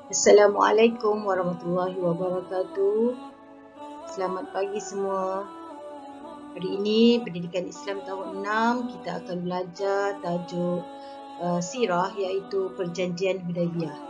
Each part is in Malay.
Assalamualaikum warahmatullahi wabarakatuh. Selamat pagi semua. Hari ini Pendidikan Islam tahun 6 kita akan belajar tajuk sirah, iaitu Perjanjian Hudaibiyah.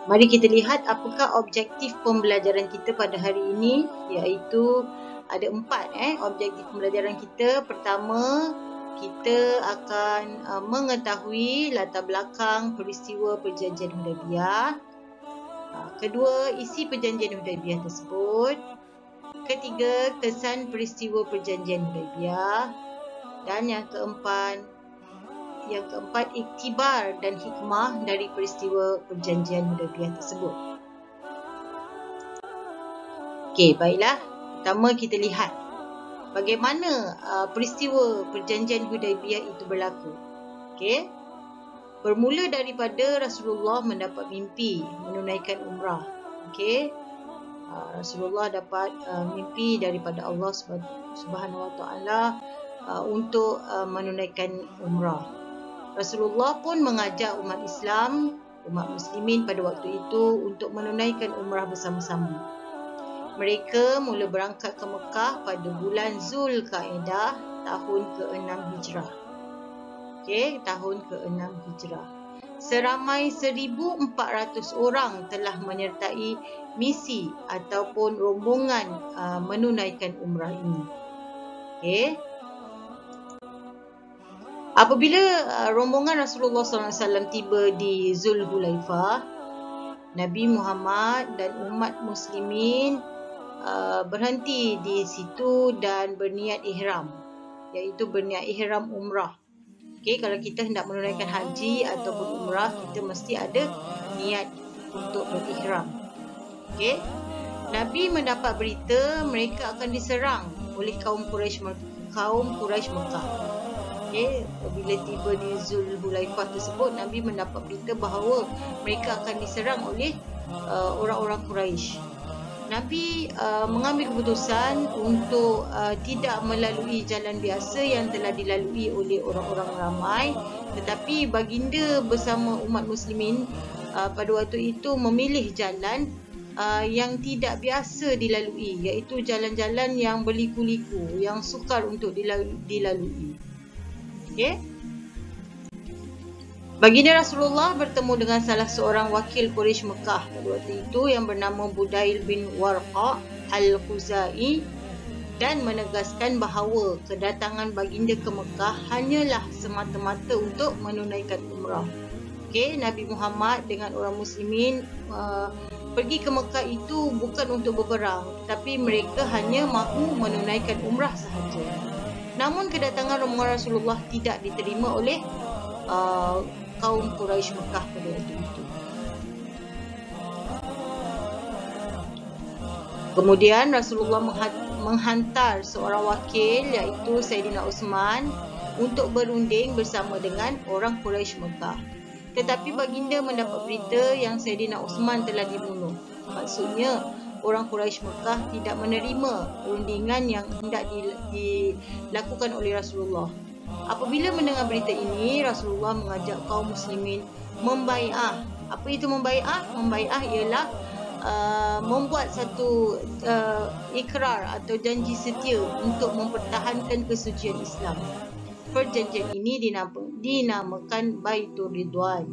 Mari kita lihat apakah objektif pembelajaran kita pada hari ini, iaitu ada 4 objektif pembelajaran kita. Pertama, kita akan mengetahui latar belakang peristiwa Perjanjian Hudaibiyah. Kedua, isi Perjanjian Hudaibiyah tersebut. Ketiga, kesan peristiwa Perjanjian Hudaibiyah. Dan yang keempat, iktibar dan hikmah dari peristiwa Perjanjian Hudaibiyah tersebut. Okey, baiklah. Pertama kita lihat bagaimana peristiwa Perjanjian Hudaibiyah itu berlaku. Okey. Bermula daripada Rasulullah mendapat mimpi menunaikan umrah. Okey. Rasulullah dapat mimpi daripada Allah Subhanahu Wa Taala untuk menunaikan umrah. Rasulullah pun mengajak umat Islam, umat muslimin pada waktu itu untuk menunaikan umrah bersama-sama. Mereka mula berangkat ke Mekah pada bulan Zulkaidah tahun ke-6 Hijrah. Okey, tahun ke-6 Hijrah. Seramai 1,400 orang telah menyertai misi ataupun rombongan menunaikan umrah ini. Okey. Apabila rombongan Rasulullah SAW tiba di Zulhulaifah, Nabi Muhammad dan umat muslimin berhenti di situ dan berniat ihram, iaitu berniat ihram umrah. Okey, kalau kita hendak menunaikan haji ataupun umrah, kita mesti ada niat untuk berihram. Okey. Nabi mendapat berita mereka akan diserang oleh kaum Quraisy Mekah. Okey, bila tiba di Zulhulaifah tersebut, Nabi mendapat berita bahawa mereka akan diserang oleh orang-orang Quraisy. Nabi mengambil keputusan untuk tidak melalui jalan biasa yang telah dilalui oleh orang-orang ramai, tetapi baginda bersama umat muslimin pada waktu itu memilih jalan yang tidak biasa dilalui, iaitu jalan-jalan yang berliku-liku, yang sukar untuk dilalui. Okey. Baginda Rasulullah bertemu dengan salah seorang wakil Quraisy Mekah pada waktu itu yang bernama Budail bin Warqa al-Khuzai dan menegaskan bahawa kedatangan baginda ke Mekah hanyalah semata-mata untuk menunaikan umrah. Okey, Nabi Muhammad dengan orang muslimin pergi ke Mekah itu bukan untuk berperang, tetapi mereka hanya mahu menunaikan umrah sahaja. Namun kedatangan rombongan Rasulullah tidak diterima oleh kaum Quraisy Mekah pada waktu itu. Kemudian Rasulullah menghantar seorang wakil, iaitu Sayyidina Uthman, untuk berunding bersama dengan orang Quraisy Mekah. Tetapi baginda mendapat berita yang Sayyidina Uthman telah dibunuh. Maksudnya orang Quraisy Mekah tidak menerima rundingan yang hendak dilakukan oleh Rasulullah. Apabila mendengar berita ini, Rasulullah mengajak kaum muslimin membai'ah. Apa itu membai'ah? Membai'ah ialah membuat satu ikrar atau janji setia untuk mempertahankan kesucian Islam. Perjanjian ini dinamakan Baitur Ridwan.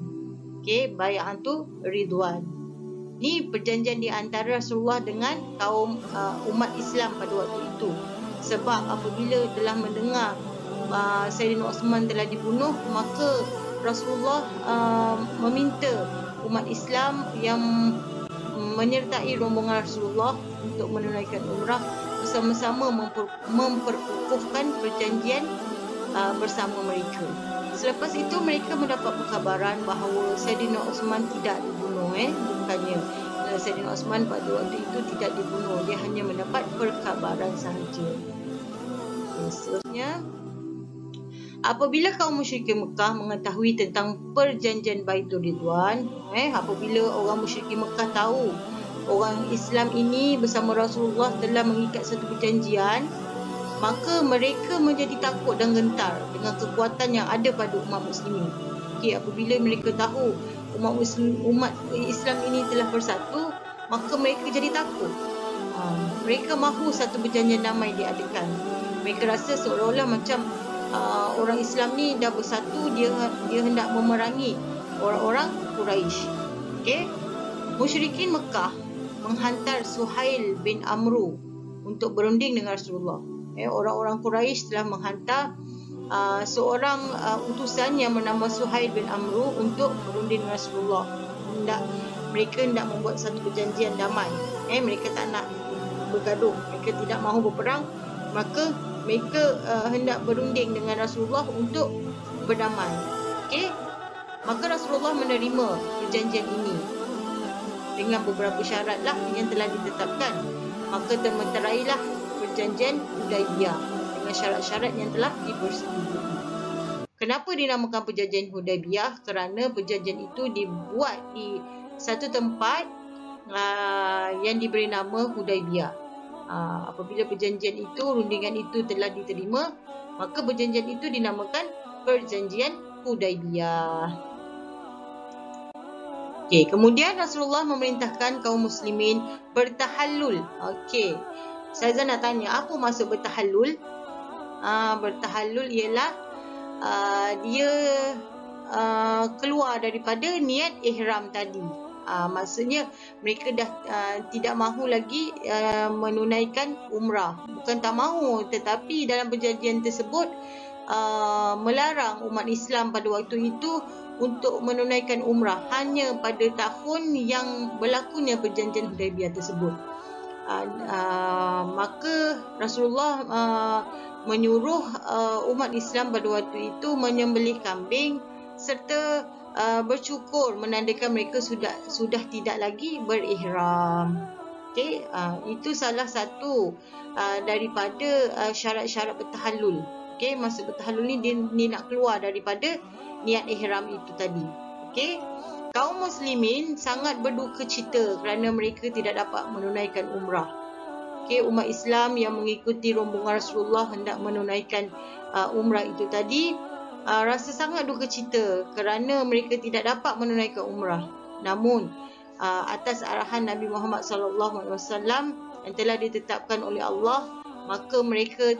Okey, bai'ah tu Ridwan. Ini perjanjian di antara Rasulullah dengan kaum umat Islam pada waktu itu. Sebab apabila telah mendengar Sayyidina Uthman telah dibunuh, maka Rasulullah meminta umat Islam yang menyertai rombongan Rasulullah untuk menunaikan umrah bersama-sama memperkukuhkan perjanjian bersama mereka. Selepas itu mereka mendapat perkabaran bahawa Sayyidina Uthman tidak dibunuh. Bukannya Sayyidina Uthman pada waktu itu tidak dibunuh, dia hanya mendapat perkabaran sahaja. Seterusnya, apabila kaum musyrikin Mekah mengetahui tentang perjanjian Baitur Ridwan, apabila orang musyrikin Mekah tahu orang Islam ini bersama Rasulullah telah mengikat satu perjanjian, maka mereka menjadi takut dan gentar dengan kekuatan yang ada pada umat muslimin. Okey, apabila mereka tahu umat Islam ini telah bersatu, maka mereka jadi takut. Mereka mahu satu perjanjian damai diadakan. Mereka rasa seolah-olah macam orang Islam ni dah bersatu, dia hendak memerangi orang-orang Quraisy. Okey, musyrikin Mekah menghantar Suhail bin Amru untuk berunding dengan Rasulullah. Orang-orang Quraisy telah menghantar seorang utusan yang bernama Suhail bin Amru untuk berunding dengan Rasulullah. Mereka hendak membuat satu perjanjian damai. Mereka tak nak bergaduh, mereka tidak mahu berperang, maka mereka hendak berunding dengan Rasulullah untuk berdamai. Okey, maka Rasulullah menerima perjanjian ini dengan beberapa syarat lah yang telah ditetapkan. Maka termeterailah perjanjian Hudaibiyah dengan syarat-syarat yang telah dipersetujui. Kenapa dinamakan perjanjian Hudaibiyah? Kerana perjanjian itu dibuat di satu tempat yang diberi nama Hudaibiyah. Apabila perjanjian itu, rundingan itu telah diterima, maka perjanjian itu dinamakan perjanjian Hudaibiyah. Okey, kemudian Rasulullah memerintahkan kaum muslimin bertahallul. Okey, saya nak tanya, apa maksud bertahallul? Bertahallul ialah dia keluar daripada niat ihram tadi. Maksudnya mereka dah tidak mahu lagi menunaikan umrah. Bukan tak mahu, tetapi dalam perjanjian tersebut melarang umat Islam pada waktu itu untuk menunaikan umrah hanya pada tahun yang berlakunya perjanjian Hudaibiyah tersebut. Maka Rasulullah menyuruh umat Islam pada waktu itu menyembelih kambing serta bercukur, menandakan mereka sudah tidak lagi berihram. Okey, itu salah satu daripada syarat-syarat bertahallul. Okey, maksud bertahallul ni dia nak keluar daripada niat ihram itu tadi. Okey, kaum muslimin sangat berduka cita kerana mereka tidak dapat menunaikan umrah. Okey, umat Islam yang mengikuti rombongan Rasulullah hendak menunaikan umrah itu tadi rasa sangat duka cita kerana mereka tidak dapat menunaikan umrah. Namun atas arahan Nabi Muhammad SAW yang telah ditetapkan oleh Allah, maka mereka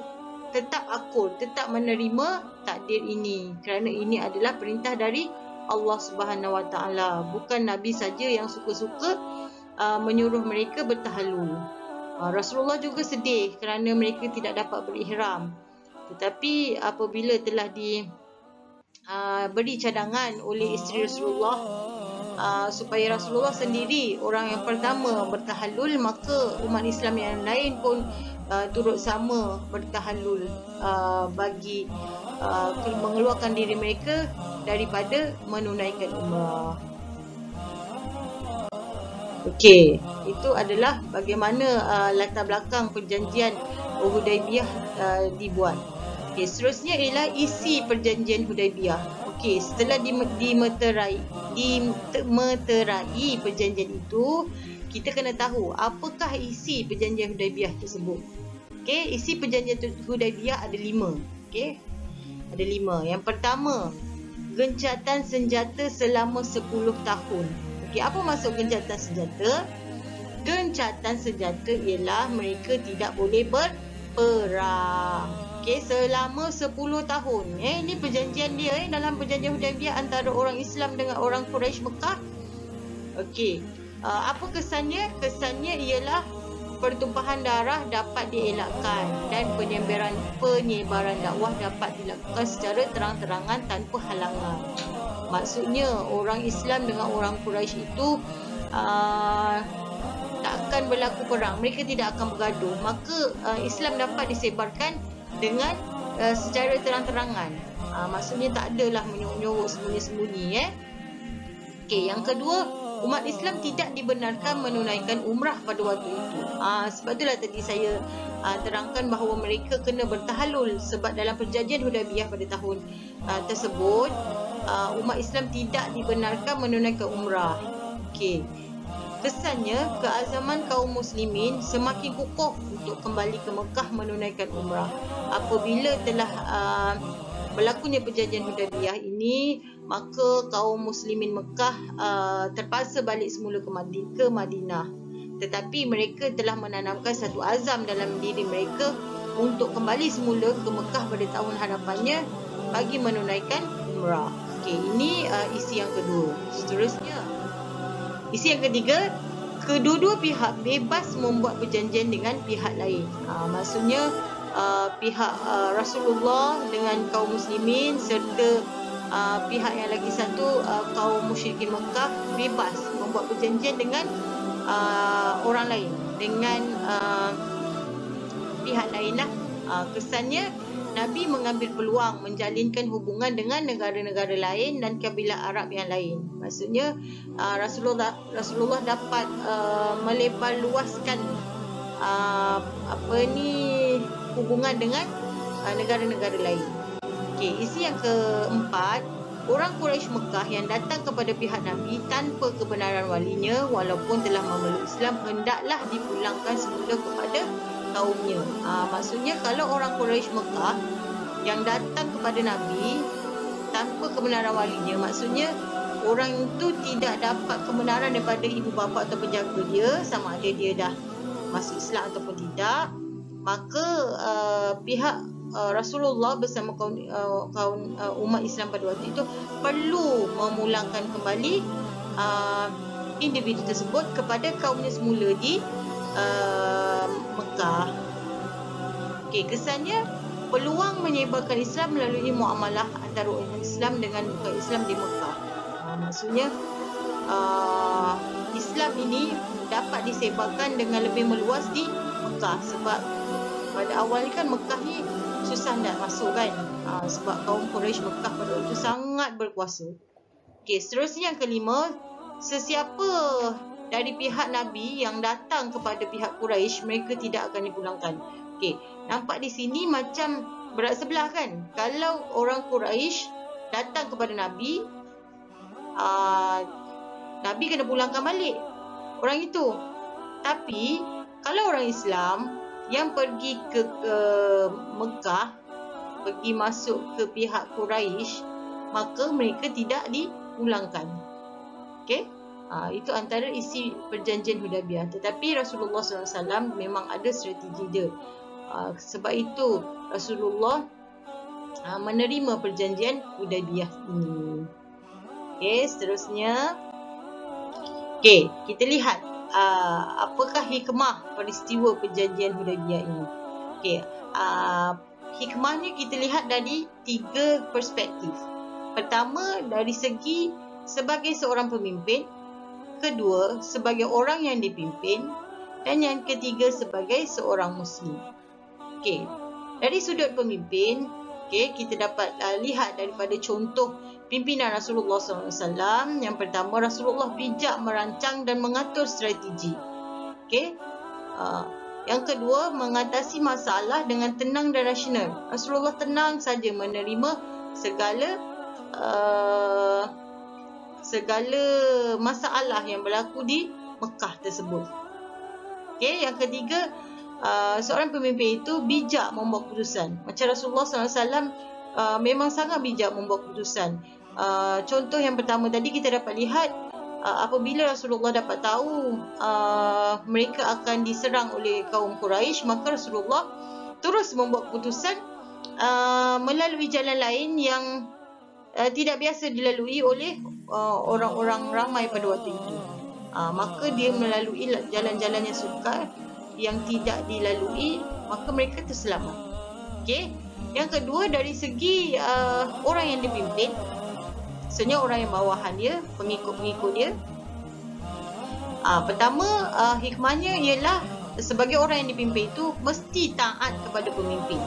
tetap akur, tetap menerima takdir ini kerana ini adalah perintah dari Allah Subhanahu Wa Taala. Bukan Nabi saja yang suka-suka menyuruh mereka bertahallul. Rasulullah juga sedih kerana mereka tidak dapat berihram. Tetapi apabila telah beri cadangan oleh isteri Rasulullah supaya Rasulullah sendiri orang yang pertama bertahallul, maka umat Islam yang lain pun turut sama bertahallul bagi mengeluarkan diri mereka daripada menunaikan umrah. Okey, itu adalah bagaimana latar belakang perjanjian Hudaibiyah dibuat. Okey, seterusnya ialah isi perjanjian Hudaibiyah. Okey, setelah dimeterai perjanjian itu, kita kena tahu apakah isi perjanjian Hudaibiyah tersebut. Okey, isi perjanjian Hudaibiyah ada 5. Okey, ada 5. Yang pertama, gencatan senjata selama 10 tahun. Okey, apa maksud gencatan senjata? Gencatan senjata ialah mereka tidak boleh berperang. Okey, selama 10 tahun. Ini perjanjian dia dalam perjanjian Hudaibiyah antara orang Islam dengan orang Quraisy Mekah. Okey, apa kesannya? Kesannya ialah pertumpahan darah dapat dielakkan dan penyebaran dakwah dapat dilakukan secara terang-terangan tanpa halangan. Maksudnya orang Islam dengan orang Quraisy itu tak akan berlaku perang, mereka tidak akan bergaduh, maka Islam dapat disebarkan dengan secara terang-terangan. Maksudnya tak adalah menyuruh sembunyi-sembunyi. Okey, yang kedua, umat Islam tidak dibenarkan menunaikan umrah pada waktu itu. Sebab itulah tadi saya terangkan bahawa mereka kena bertahallul, sebab dalam perjanjian Hudaibiyah pada tahun tersebut umat Islam tidak dibenarkan menunaikan umrah. Okey, kesannya keazaman kaum muslimin semakin kukuh untuk kembali ke Mekah menunaikan umrah apabila telah berlakunya perjanjian Hudaybiyah ini, maka kaum muslimin Mekah terpaksa balik semula ke Madinah. Tetapi mereka telah menanamkan satu azam dalam diri mereka untuk kembali semula ke Mekah pada tahun hadapannya bagi menunaikan umrah. Okey, ini isi yang kedua. Seterusnya, isi yang ketiga, kedua-dua pihak bebas membuat perjanjian dengan pihak lain. Maksudnya pihak Rasulullah dengan kaum muslimin serta pihak yang lagi satu kaum musyrikin Mekah bebas membuat perjanjian dengan orang lain, dengan pihak lain lah. Kesannya Nabi mengambil peluang menjalinkan hubungan dengan negara-negara lain dan kabilah Arab yang lain. Maksudnya Rasulullah dapat melebar luaskan hubungan dengan negara-negara lain. Okey, isi yang keempat, orang Quraisy Mekah yang datang kepada pihak Nabi tanpa kebenaran walinya walaupun telah memeluk Islam hendaklah dipulangkan semula kepada kaumnya. Maksudnya kalau orang Quraisy Mekah yang datang kepada Nabi tanpa kebenaran walinya, maksudnya orang itu tidak dapat kebenaran daripada ibu bapa atau penjaga dia, sama ada dia dah masuk Islam ataupun tidak, maka pihak Rasulullah bersama kaum umat Islam pada waktu itu perlu memulangkan kembali individu tersebut kepada kaumnya semula di Mekah. Okey, kesannya peluang menyebarkan Islam melalui muamalah antara umat Islam dengan bukan Islam di Mekah. Maksudnya Islam ini dapat disebarkan dengan lebih meluas di Mekah, sebab pada awal kan Mekah ni susah nak masuk kan, sebab kaum Quraisy Mekah pada waktu itu sangat berkuasa. Okey, seterusnya yang kelima, sesiapa dari pihak Nabi yang datang kepada pihak Quraisy, mereka tidak akan dipulangkan. Okey, nampak di sini macam berat sebelah kan? Kalau orang Quraisy datang kepada Nabi, Nabi kena pulangkan balik orang itu. Tapi kalau orang Islam yang pergi ke Mekah, pergi masuk ke pihak Quraisy, maka mereka tidak dipulangkan. Okey, itu antara isi perjanjian Hudaybiyah. Tetapi Rasulullah SAW memang ada strategi dia. Sebab itu Rasulullah menerima perjanjian Hudaybiyah ini. Okey, seterusnya. Okey, kita lihat apakah hikmah peristiwa perjanjian Hudaybiyah ini. Okey, hikmahnya kita lihat dari 3 perspektif. Pertama, dari segi sebagai seorang pemimpin, kedua sebagai orang yang dipimpin, dan yang ketiga sebagai seorang muslim. Okey, dari sudut pemimpin, okey, kita dapat lihat daripada contoh pimpinan Rasulullah SAW. Yang pertama, Rasulullah bijak merancang dan mengatur strategi. Okey, yang kedua, mengatasi masalah dengan tenang dan rasional. Rasulullah tenang saja menerima segala masalah yang berlaku di Mekah tersebut. Okey, yang ketiga, seorang pemimpin itu bijak membuat keputusan. Macam Rasulullah SAW memang sangat bijak membuat keputusan. Contoh yang pertama tadi kita dapat lihat, apabila Rasulullah dapat tahu mereka akan diserang oleh kaum Quraisy, maka Rasulullah terus membuat keputusan melalui jalan lain yang tidak biasa dilalui oleh orang-orang ramai pada waktu itu. Maka dia melalui jalan-jalan yang sukar yang tidak dilalui, maka mereka terselamat. Okey, yang kedua, dari segi orang yang dipimpin, maksudnya orang yang bawahan dia, pengikut-pengikut dia. Pertama, hikmahnya ialah sebagai orang yang dipimpin itu mesti taat kepada pemimpin.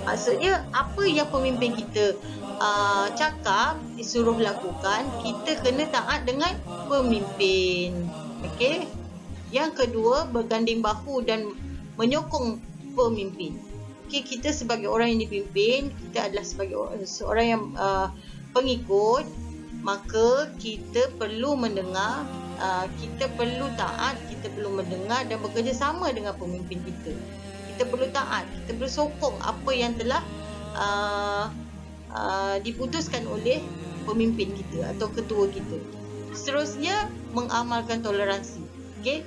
Maksudnya apa yang pemimpin kita cakap, disuruh lakukan, kita kena taat dengan pemimpin. Okey. Yang kedua, berganding bahu dan menyokong pemimpin. Okey, kita sebagai orang yang dipimpin, kita adalah sebagai seorang yang pengikut, maka kita perlu mendengar, kita perlu taat, kita perlu mendengar dan bekerjasama dengan pemimpin kita. Kita perlu taat, kita perlu sokong apa yang telah diputuskan oleh pemimpin kita atau ketua kita. Seterusnya, mengamalkan toleransi. Okey,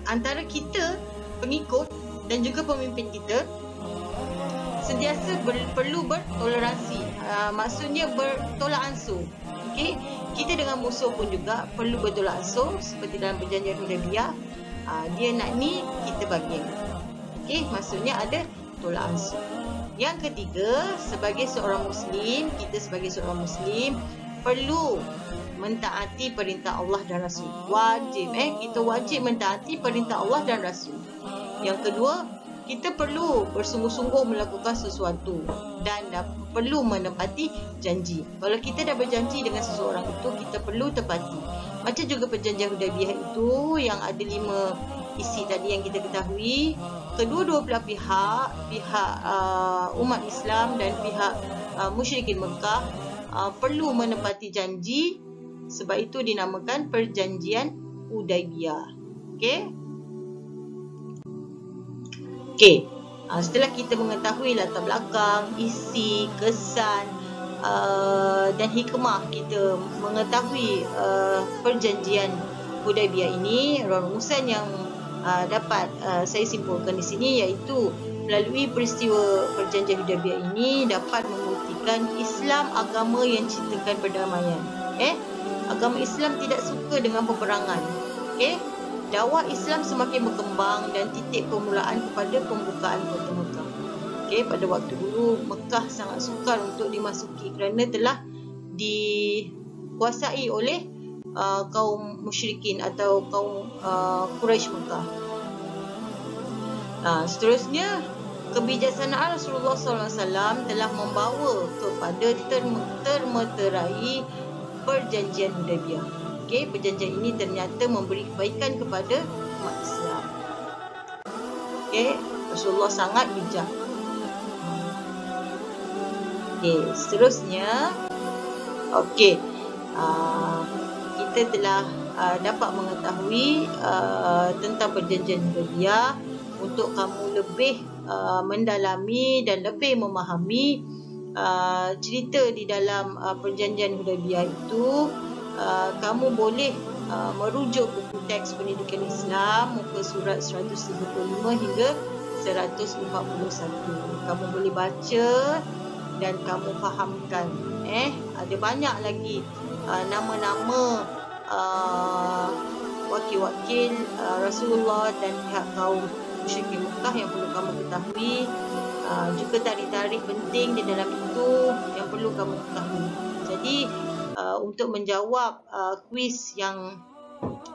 antara kita, pengikut dan juga pemimpin kita sentiasa perlu bertoleransi. Maksudnya bertolak ansur. Okey, kita dengan musuh pun juga perlu bertolak ansur seperti dalam perjanjian Hudaybiyah. Dia nak ni, kita bagi. Okey, maksudnya ada tolak ansur. Yang ketiga, sebagai seorang Muslim, kita sebagai seorang Muslim perlu mentaati perintah Allah dan Rasul. Wajib, kita wajib mentaati perintah Allah dan Rasul. Yang kedua, kita perlu bersungguh-sungguh melakukan sesuatu dan perlu menepati janji. Kalau kita dah berjanji dengan seseorang itu, kita perlu tepati. Macam juga perjanjian Hudaybiyah itu yang ada 5 isi tadi yang kita ketahui. Kedua-dua belah pihak umat Islam dan pihak musyrikin Mekah perlu menepati janji. Sebab itu dinamakan perjanjian Hudaybiyah. Okey. Setelah kita mengetahui latar belakang, isi, kesan dan hikmah kita mengetahui perjanjian Hudaybiyah ini, rumusan yang dapat saya simpulkan di sini iaitu melalui peristiwa perjanjian Hudaybiyah ini dapat membuktikan Islam agama yang cintakan perdamaian. Agama Islam tidak suka dengan peperangan. Dakwah Islam semakin berkembang dan titik permulaan kepada pembukaan kota Mekah. Pada waktu dulu Mekah sangat sukar untuk dimasuki kerana telah dikuasai oleh kaum musyrikin atau kaum Quraisy Mekah. Seterusnya, kebijaksanaan Rasulullah SAW telah membawa kepada termeterai perjanjian Hudaybiyah. Perjanjian ini ternyata memberi kebaikan kepada umat Islam. Rasulullah sangat bijak. Seterusnya, kita telah dapat mengetahui tentang perjanjian Hudaybiyah. Untuk kamu lebih mendalami dan lebih memahami cerita di dalam perjanjian Hudaybiyah itu, kamu boleh merujuk buku teks pendidikan Islam muka surat 135 hingga 141. Kamu boleh baca dan kamu fahamkan. Ada banyak lagi nama-nama wakil-wakil Rasulullah dan pihak kaum musyrikin Mekah yang perlu kamu ketahui. Juga tarik-tarik penting di dalam itu yang perlu kamu ketahui. Jadi untuk menjawab kuis yang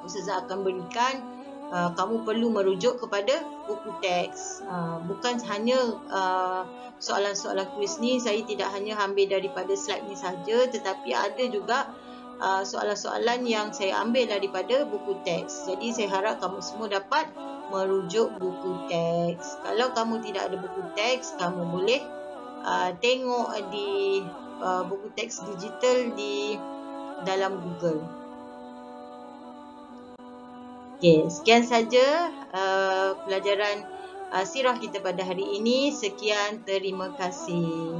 Ustazah akan berikan, kamu perlu merujuk kepada buku teks. Bukan hanya soalan-soalan kuis ni saya tidak hanya ambil daripada slide ni saja, tetapi ada juga soalan-soalan yang saya ambil daripada buku teks. Jadi saya harap kamu semua dapat merujuk buku teks. Kalau kamu tidak ada buku teks, kamu boleh tengok di buku teks digital di dalam Google. Sekian saja pelajaran sirah kita pada hari ini. Sekian, terima kasih.